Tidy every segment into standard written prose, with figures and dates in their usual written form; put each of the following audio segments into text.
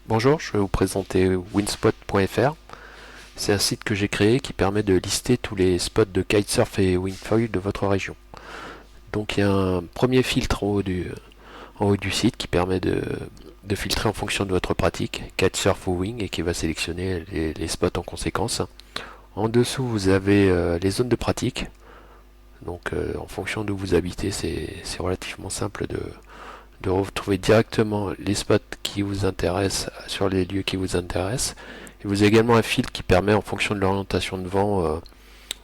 Bonjour, je vais vous présenter winspot.fr. C'est un site que j'ai créé qui permet de lister tous les spots de kitesurf et wingfoil de votre région. Donc il y a un premier filtre en haut du site qui permet de filtrer en fonction de votre pratique, kitesurf ou wing, et qui va sélectionner les spots en conséquence. En dessous, vous avez les zones de pratique. Donc en fonction d'où vous habitez, c'est relativement simple de retrouver directement les spots qui vous intéressent sur les lieux qui vous intéressent. Et vous avez également un filtre qui permet, en fonction de l'orientation de vent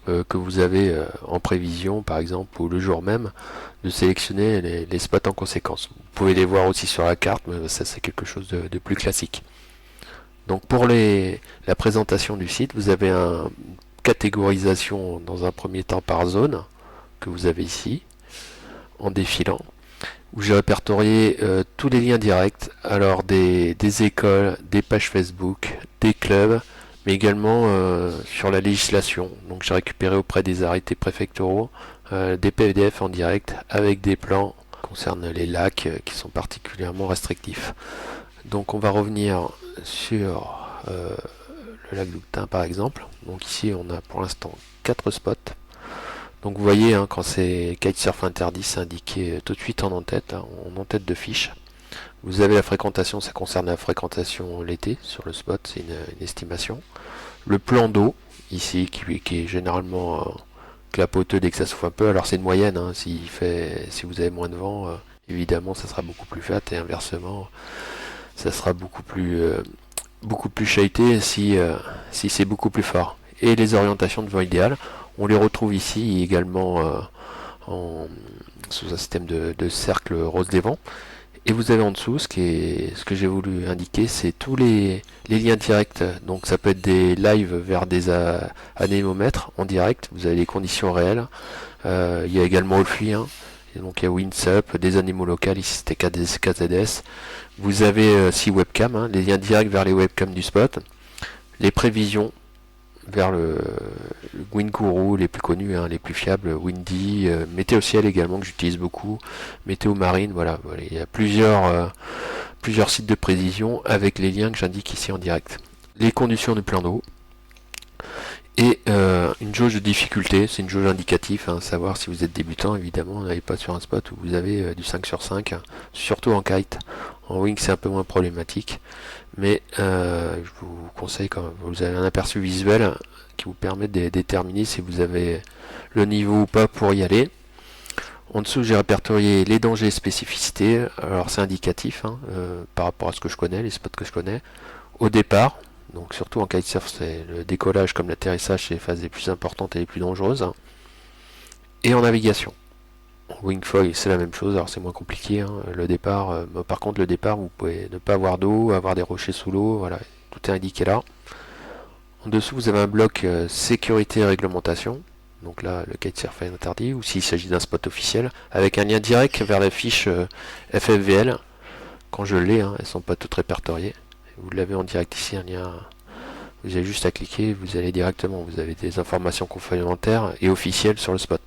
que vous avez en prévision, par exemple, ou le jour même, de sélectionner les spots en conséquence. Vous pouvez les voir aussi sur la carte, mais ça c'est quelque chose de plus classique. Donc pour la présentation du site, vous avez une catégorisation dans un premier temps par zone, que vous avez ici, en défilant, où j'ai répertorié tous les liens directs, alors des écoles, des pages Facebook, des clubs, mais également sur la législation. Donc j'ai récupéré auprès des arrêtés préfectoraux des PDF en direct avec des plans concernant les lacs qui sont particulièrement restrictifs. Donc on va revenir sur le lac d'Outin par exemple. Donc ici on a pour l'instant 4 spots. Donc vous voyez, hein, quand c'est kitesurf interdit, c'est indiqué tout de suite en en-tête, hein, en en-tête de fiche. Vous avez la fréquentation, ça concerne la fréquentation l'été sur le spot, c'est une estimation. Le plan d'eau, ici, qui est généralement clapoteux dès que ça souffle un peu. Alors c'est une moyenne, hein, si vous avez moins de vent, évidemment ça sera beaucoup plus fat, et inversement, ça sera beaucoup plus chahuté si c'est beaucoup plus fort. Et les orientations de vent idéales, on les retrouve ici également sous un système de cercle rose des vents. Et vous avez en dessous, ce que j'ai voulu indiquer, c'est tous les liens directs. Donc ça peut être des lives vers des anémomètres en direct. Vous avez les conditions réelles. Il y a également Olfi, hein. Et donc il y a Winsup, des animaux locaux, ici c'était KZS. Vous avez 6 webcams, hein, les liens directs vers les webcams du spot. Les prévisions vers le WinGuru, les plus connus, hein, les plus fiables, Windy, Météo Ciel également que j'utilise beaucoup, Météo Marine, voilà, il y a plusieurs sites de prévision avec les liens que j'indique ici en direct. Les conditions du plan d'eau et une jauge de difficulté, c'est une jauge indicative, hein, savoir si vous êtes débutant, évidemment, n'allez pas sur un spot où vous avez du 5 sur 5, hein, surtout en kite. En wing c'est un peu moins problématique, mais je vous conseille quand même, vous avez un aperçu visuel qui vous permet de déterminer si vous avez le niveau ou pas pour y aller. En dessous j'ai répertorié les dangers et spécificités, alors c'est indicatif, hein, par rapport à ce que je connais, les spots que je connais. Au départ, donc surtout en kitesurf, c'est le décollage comme l'atterrissage, c'est les phases les plus importantes et les plus dangereuses. Et en navigation. En wingfoil, c'est la même chose, alors c'est moins compliqué, hein. Le départ, par contre le départ, vous pouvez ne pas avoir d'eau, avoir des rochers sous l'eau, voilà, tout est indiqué là. En dessous, vous avez un bloc sécurité et réglementation. Donc là, le kitesurf est interdit, ou s'il s'agit d'un spot officiel, avec un lien direct vers la fiche FFVL. Quand je l'ai, hein, elles ne sont pas toutes répertoriées. Vous l'avez en direct ici, un lien. Vous avez juste à cliquer, vous allez directement. Vous avez des informations complémentaires et officielles sur le spot.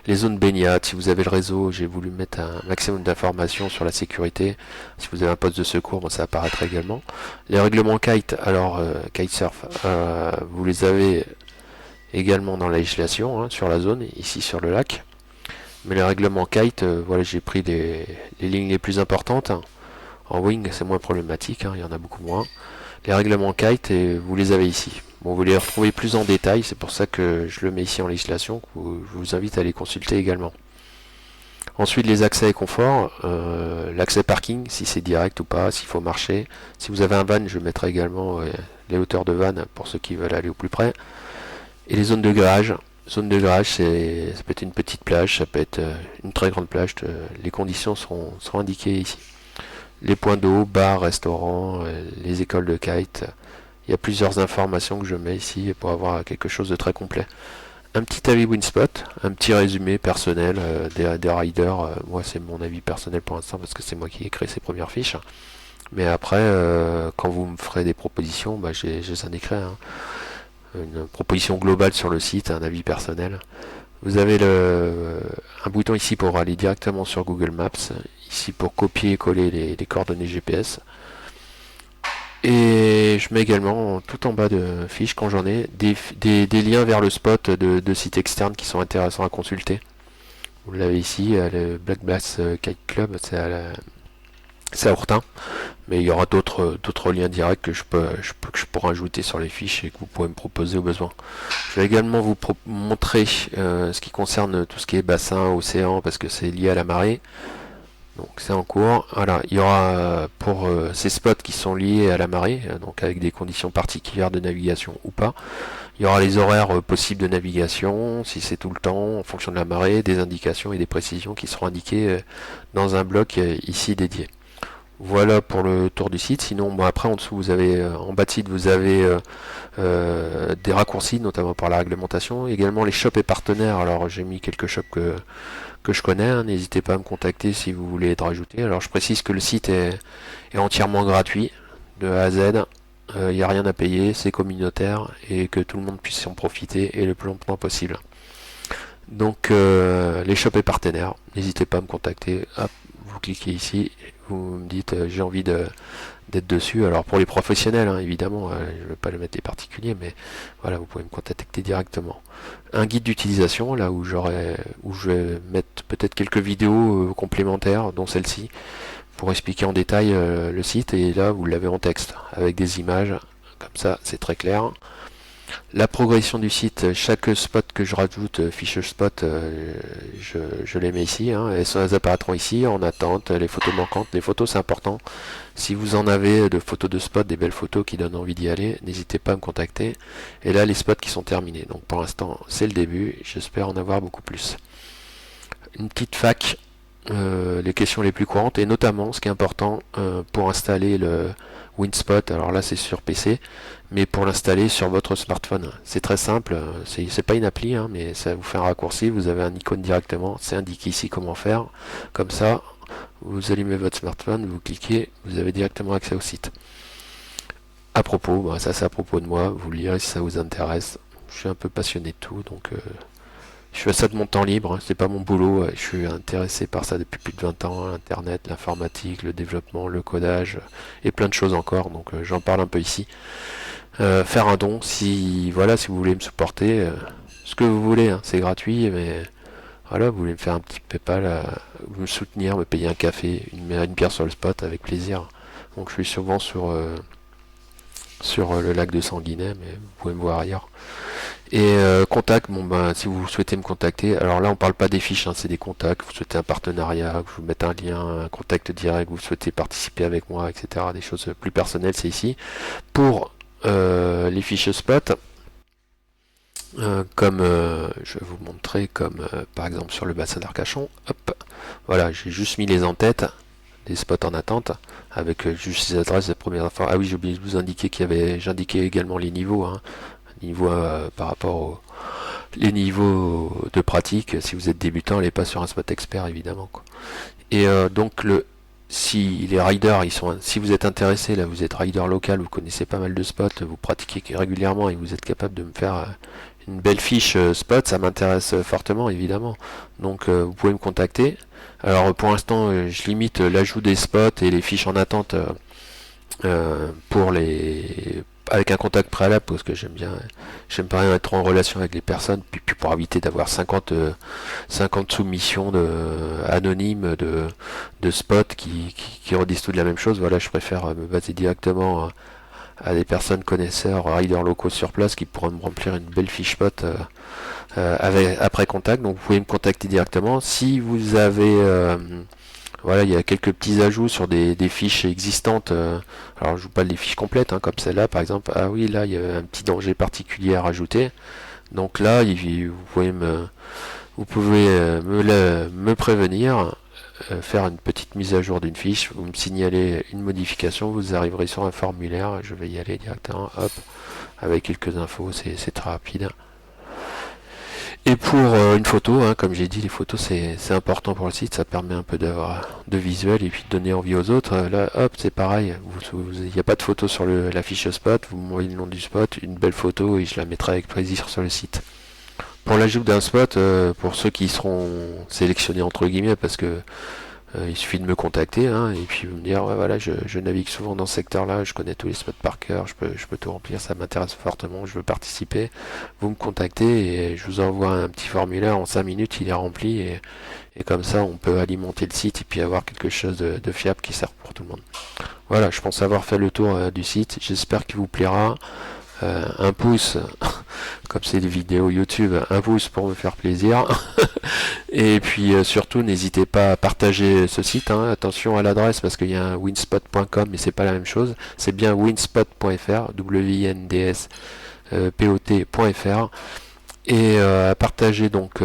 Les zones baignade, si vous avez le réseau, j'ai voulu mettre un maximum d'informations sur la sécurité. Si vous avez un poste de secours, bon, ça apparaîtra également. Les règlements kite, alors kitesurf, vous les avez également dans la législation, hein, sur la zone, ici sur le lac. Mais les règlements kite, voilà, j'ai pris les lignes les plus importantes. En wing, c'est moins problématique, hein, il y en a beaucoup moins. Les règlements kite, vous les avez ici. Bon, vous les retrouvez plus en détail, c'est pour ça que je le mets ici en législation, je vous invite à les consulter également. Ensuite, les accès et confort, l'accès parking, si c'est direct ou pas, s'il faut marcher. Si vous avez un van, je mettrai également les hauteurs de van pour ceux qui veulent aller au plus près. Et les zones de garage. Zone de garage, ça peut être une petite plage, ça peut être une très grande plage. Les conditions seront indiquées ici. Les points d'eau, bars, restaurants, les écoles de kite. Il y a plusieurs informations que je mets ici pour avoir quelque chose de très complet. Un petit avis Winspot, un petit résumé personnel des riders. Moi, c'est mon avis personnel pour l'instant parce que c'est moi qui ai créé ces premières fiches. Mais après, quand vous me ferez des propositions, bah, je les indiquerai, hein. Une proposition globale sur le site, un avis personnel. Vous avez un bouton ici pour aller directement sur Google Maps, ici pour copier et coller les coordonnées GPS. Et je mets également tout en bas de fiche quand j'en ai des liens vers le spot de sites externes qui sont intéressants à consulter. Vous l'avez ici, le Black Bass Kite Club, c'est à Ourtin, mais il y aura d'autres liens directs que je pourrai ajouter sur les fiches et que vous pourrez me proposer au besoin. Je vais également vous montrer ce qui concerne tout ce qui est bassin, océan, parce que c'est lié à la marée. Donc c'est en cours. Voilà, il y aura pour ces spots qui sont liés à la marée, donc avec des conditions particulières de navigation ou pas. Il y aura les horaires possibles de navigation, si c'est tout le temps, en fonction de la marée, des indications et des précisions qui seront indiquées dans un bloc ici dédié. Voilà pour le tour du site. Sinon, bon, après en dessous, vous avez en bas de site, vous avez des raccourcis, notamment par la réglementation. Également les shops et partenaires. Alors j'ai mis quelques shops que je connais. Hein. N'hésitez pas à me contacter si vous voulez être rajouté. Alors je précise que le site est entièrement gratuit de A à Z. Il n'y a rien à payer, c'est communautaire et que tout le monde puisse en profiter et le plus longtemps possible. Donc les shops et partenaires, n'hésitez pas à me contacter. Hop, vous cliquez ici, vous me dites j'ai envie d'être dessus. Alors pour les professionnels, hein, évidemment, je ne vais pas le mettre les particuliers, mais voilà, vous pouvez me contacter directement. Un guide d'utilisation, là où je vais mettre peut-être quelques vidéos complémentaires, dont celle-ci, pour expliquer en détail le site, et là vous l'avez en texte, avec des images, comme ça c'est très clair. La progression du site, chaque spot que je rajoute, fiche spot, je les mets ici, hein, elles apparaîtront ici en attente, les photos manquantes, les photos c'est important. Si vous en avez de photos de spots, des belles photos qui donnent envie d'y aller, n'hésitez pas à me contacter. Et là les spots qui sont terminés, donc pour l'instant c'est le début, j'espère en avoir beaucoup plus. Une petite fac, les questions les plus courantes, et notamment ce qui est important pour installer le WinSpot, alors là c'est sur PC, mais pour l'installer sur votre smartphone. C'est très simple, c'est pas une appli, hein, mais ça vous fait un raccourci, vous avez un icône directement, c'est indiqué ici comment faire, comme ça, vous allumez votre smartphone, vous cliquez, vous avez directement accès au site. À propos, bah, ça c'est à propos de moi, vous le lirez si ça vous intéresse, je suis un peu passionné de tout, donc je fais ça de mon temps libre, hein, c'est pas mon boulot, je suis intéressé par ça depuis plus de 20 ans, l'internet, l'informatique, le développement, le codage, et plein de choses encore, donc j'en parle un peu ici. Faire un don si voilà si vous voulez me supporter, ce que vous voulez, hein, c'est gratuit, mais voilà, vous voulez me faire un petit PayPal, me soutenir, me payer un café, une bière sur le spot avec plaisir. Donc je suis souvent sur le lac de Sanguinet, mais vous pouvez me voir ailleurs. Et contact, bon ben si vous souhaitez me contacter, alors là on parle pas des fiches, hein, c'est des contacts, vous souhaitez un partenariat, que je vous mette un lien, un contact direct, vous souhaitez participer avec moi, etc. Des choses plus personnelles, c'est ici. Pour les fiches spot, comme je vais vous montrer, comme par exemple sur le bassin d'Arcachon, hop, voilà, j'ai juste mis les en-têtes, des spots en attente, avec juste les adresses de première info. Ah oui, j'ai oublié de vous indiquer j'indiquais également les niveaux, hein, niveau par rapport les niveaux de pratique. Si vous êtes débutant, allez pas sur un spot expert évidemment, quoi. Et donc si les riders, si vous êtes intéressé, là vous êtes rider local, vous connaissez pas mal de spots, vous pratiquez régulièrement et vous êtes capable de me faire une belle fiche spot, ça m'intéresse fortement évidemment. Donc vous pouvez me contacter. Alors pour l'instant je limite l'ajout des spots et les fiches en attente pour les avec un contact préalable, parce que j'aime pas être en relation avec les personnes, puis pour éviter d'avoir 50 soumissions anonymes de spots qui redisent tout de la même chose. Voilà, je préfère me baser directement à des personnes connaisseurs, riders locaux sur place qui pourront me remplir une belle fiche spot après contact. Donc vous pouvez me contacter directement. Si vous avez voilà, il y a quelques petits ajouts sur des fiches existantes. Alors je vous parle des fiches complètes, hein, comme celle-là par exemple. Ah oui, là il y a un petit danger particulier à rajouter. Donc là, vous pouvez me prévenir, faire une petite mise à jour d'une fiche. Vous me signalez une modification, vous arriverez sur un formulaire. Je vais y aller directement, hop, avec quelques infos. C'est très rapide. Et pour une photo, hein, comme j'ai dit, les photos c'est important pour le site, ça permet un peu d'avoir de visuel et puis de donner envie aux autres. Là, hop, c'est pareil, il n'y a pas de photo sur la fiche spot, vous m'envoyez le nom du spot, une belle photo et je la mettrai avec plaisir sur le site. Pour l'ajout d'un spot, pour ceux qui seront sélectionnés entre guillemets, parce que Il suffit de me contacter, hein, et puis vous me dire, ouais, voilà, je navigue souvent dans ce secteur-là, je connais tous les spots par cœur, je peux tout remplir, ça m'intéresse fortement, je veux participer. Vous me contactez et je vous envoie un petit formulaire en 5 minutes, il est rempli, et comme ça on peut alimenter le site et puis avoir quelque chose de fiable qui sert pour tout le monde. Voilà, je pense avoir fait le tour du site, j'espère qu'il vous plaira. Un pouce, comme c'est des vidéos YouTube, un pouce pour me faire plaisir. Et puis surtout, n'hésitez pas à partager ce site, hein. Attention à l'adresse parce qu'il y a un winspot.com, mais c'est pas la même chose. C'est bien winspot.fr, winspot.fr. Et à partager donc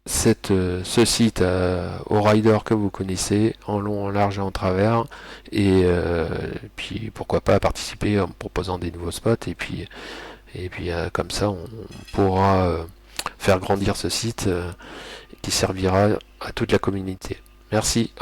ce site aux riders que vous connaissez, en long, en large et en travers. Et puis pourquoi pas participer en proposant des nouveaux spots. Et puis comme ça, on pourra faire grandir ce site qui servira à toute la communauté. Merci.